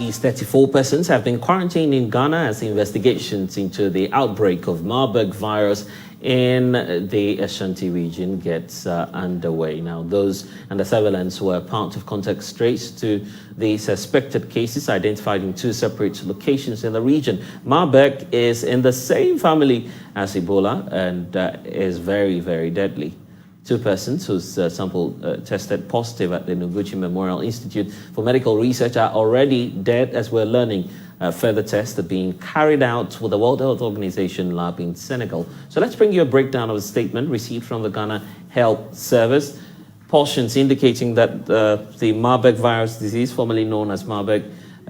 least 34 persons have been quarantined in Ghana as investigations into the outbreak of Marburg virus in the Ashanti region gets underway. Now, those under surveillance were part of contact traced to the suspected cases identified in two separate locations in the region. Marburg is in the same family as Ebola and is very, very deadly. Two persons whose sample tested positive at the Noguchi Memorial Institute for Medical Research are already dead, as we're learning. Further tests are being carried out with the World Health Organization lab in Senegal. So let's bring you a breakdown of a statement received from the Ghana Health Service. Portions indicating that the Marburg virus disease, formerly known as Marburg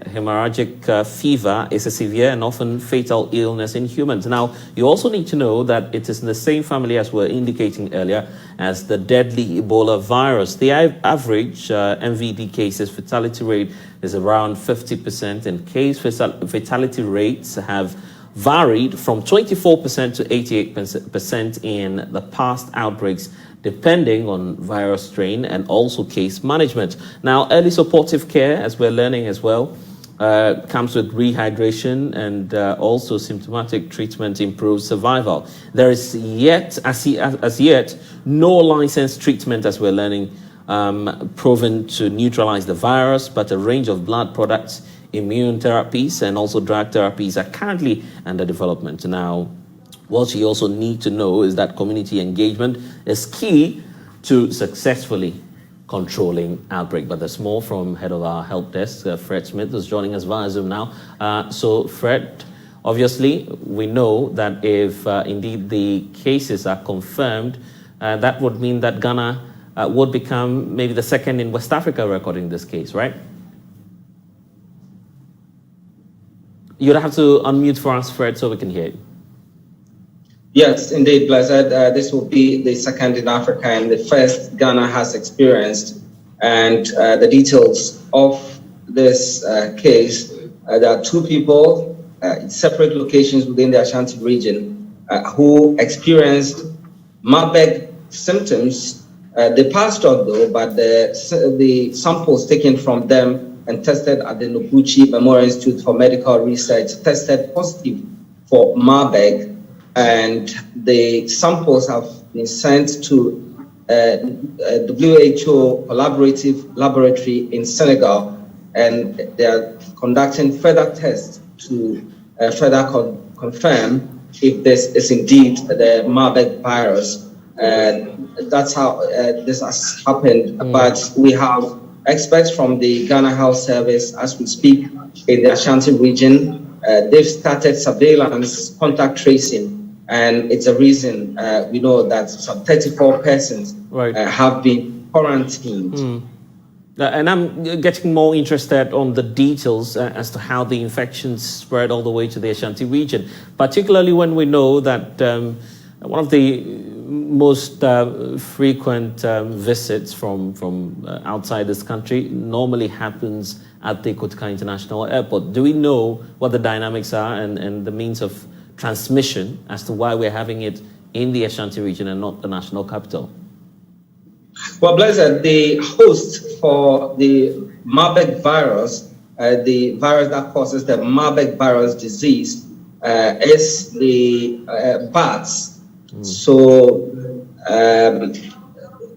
hemorrhagic fever, is a severe and often fatal illness in humans. Now, you also need to know that it is in the same family, as we were indicating earlier, as the deadly Ebola virus. The average MVD cases fatality rate is around 50%, and case fatality rates have varied from 24% to 88% in the past outbreaks, depending on virus strain and also case management. Now, early supportive care, as we're learning as well, comes with rehydration, and also symptomatic treatment improves survival. There is as yet no licensed treatment, as we're learning, proven to neutralize the virus, but a range of blood products, immune therapies, and also drug therapies are currently under development. Now, what you also need to know is that community engagement is key to successfully controlling outbreak. But there's more from head of our help desk, Fred Smith, who's joining us via Zoom now. So Fred, obviously we know that if indeed the cases are confirmed, that would mean that Ghana would become maybe the second in West Africa recording this case, right? You'd have to unmute for us, Fred, so we can hear you. Yes, indeed, Blessed. This will be the second in Africa and the first Ghana has experienced. And the details of this case, there are two people in separate locations within the Ashanti region who experienced Marburg symptoms. They passed on though, but the samples taken from them and tested at the Noguchi Memorial Institute for Medical Research tested positive for Marburg. And the samples have been sent to WHO collaborative laboratory in Senegal, and they are conducting further tests to further confirm if this is indeed the Marburg virus. That's how this has happened. But we have experts from the Ghana Health Service as we speak in the Ashanti region. They've started surveillance, contact tracing. And it's a reason we know that some 34 persons have been quarantined. And I'm getting more interested on the details as to how the infections spread all the way to the Ashanti region, particularly when we know that one of the most frequent visits from outside this country normally happens at the Kotoka International Airport. Do we know what the dynamics are and the means of transmission as to why we're having it in the Ashanti region and not the national capital? Well, Blessed, the host for the Marburg virus, the virus that causes the Marburg virus disease, is the bats. So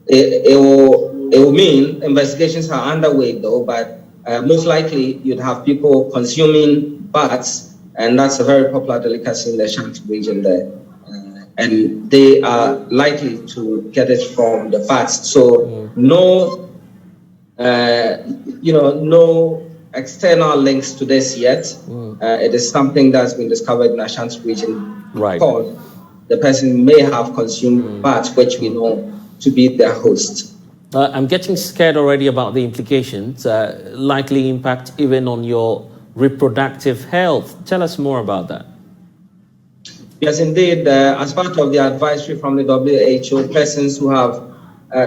it will mean investigations are underway though, but most likely you'd have people consuming bats. And that's a very popular delicacy in the Ashanti region there. And they are likely to get it from the bats. So no external links to this yet. It is something that's been discovered in the Ashanti region. Right. Called the person may have consumed bats, which we know to be their host. I'm getting scared already about the implications, likely impact even on your reproductive health. Tell us more about that. Yes, indeed. As part of the advisory from the WHO, persons who have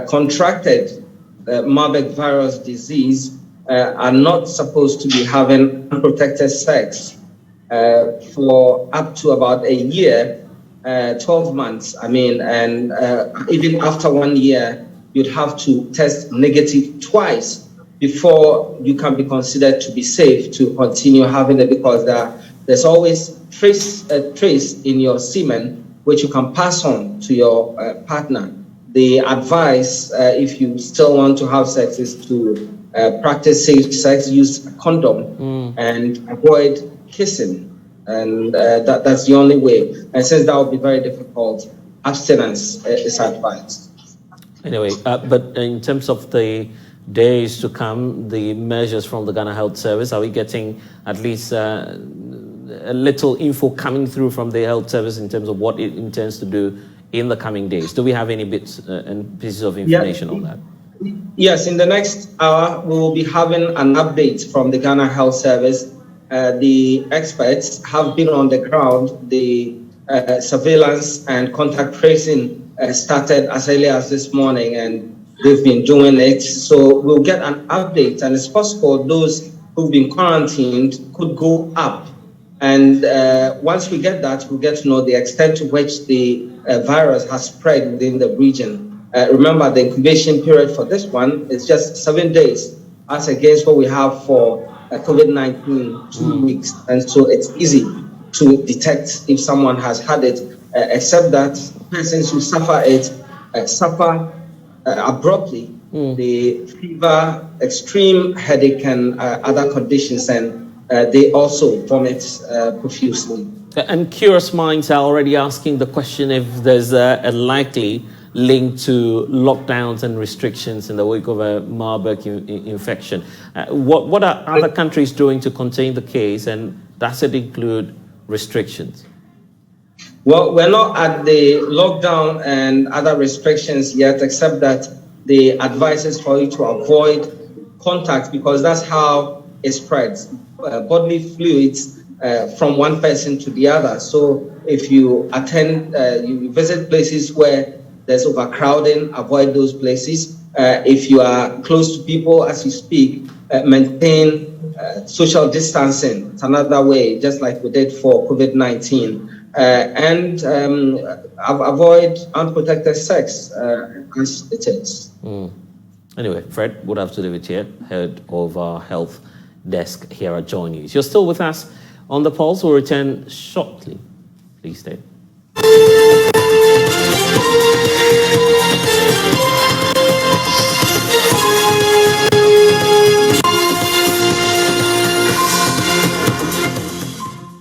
contracted Marburg virus disease are not supposed to be having unprotected sex for up to about a year, 12 months. I mean, and even after 1 year, you'd have to test negative twice before you can be considered to be safe to continue having it, because there's always a trace in your semen which you can pass on to your partner. The advice, if you still want to have sex, is to practice safe sex, use a condom, and avoid kissing. And that's the only way. And since that would be very difficult, abstinence is advised. Anyway, but in terms of the days to come, the measures from the Ghana Health Service, are we getting at least a little info coming through from the Health Service in terms of what it intends to do in the coming days? Do we have any bits and pieces of information on that? Yes, in the next hour, we will be having an update from the Ghana Health Service. The experts have been on the ground. The surveillance and contact tracing started as early as this morning, and they've been doing it. So we'll get an update, and it's possible those who've been quarantined could go up. And once we get that, we'll get to know the extent to which the virus has spread within the region. Remember, the incubation period for this one is just 7 days, as against what we have for COVID-19, 2 weeks. And so it's easy to detect if someone has had it, except that persons who suffer it suffer abruptly. The fever, extreme headache, and other conditions, and they also vomit profusely. And curious minds are already asking the question if there's a likely link to lockdowns and restrictions in the wake of a Marburg infection. What are other countries doing to contain the case, and does it include restrictions? Well, we're not at the lockdown and other restrictions yet, except that the advice is for you to avoid contact, because that's how it spreads. Bodily fluids from one person to the other. So if you you visit places where there's overcrowding, avoid those places. If you are close to people as you speak, maintain social distancing. It's another way, just like we did for COVID-19. And avoid unprotected sex as it is. Anyway, Fred, would have to leave it here, head of our health desk here at Joy News. You're still with us on The Pulse. We'll return shortly. Please stay.